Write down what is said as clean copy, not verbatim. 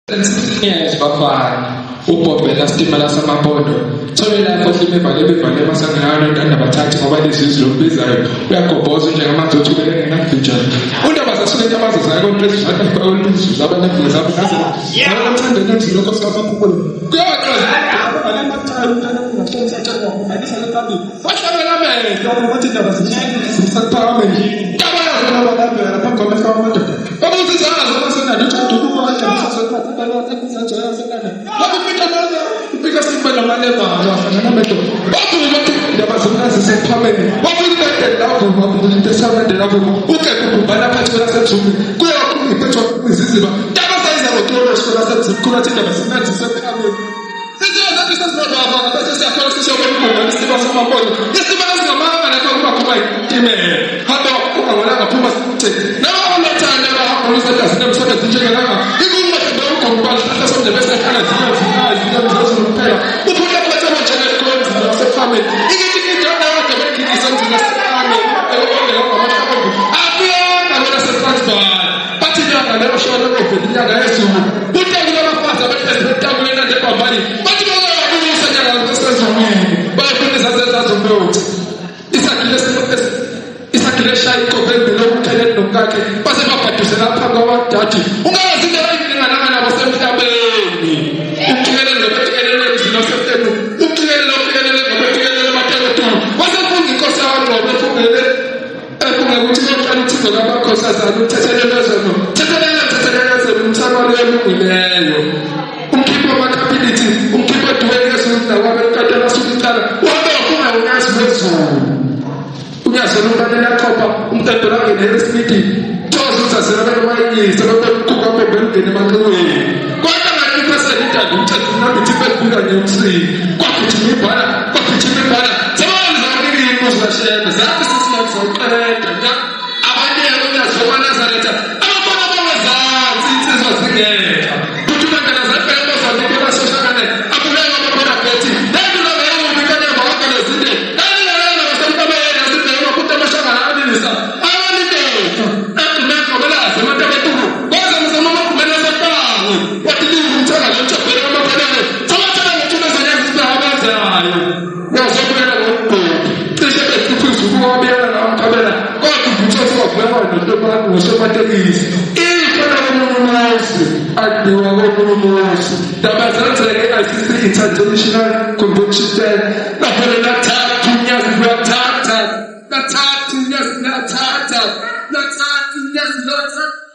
Yes, bafana ubhobhe lasitimela samabondo thole lapho bevale emasangano entanda bathathi ngoba lezi zilokubizayo uyagobhoza njengamanzi othubele ngenafijana undaba zasule intabazo zayo kontrezizatu abanefile zabo naze abathanda nenzi lokho sabaphukule kuyaxoza wahlabela amehlo ukuthi indaba zisaphakame tabayazi nabalambela phambi kwamehlo amadoda babuzizanga zona senado uchadukuba international convention na pale na tatu nyazi na tata na tatu nyazi na tata na tatu nyazi na tata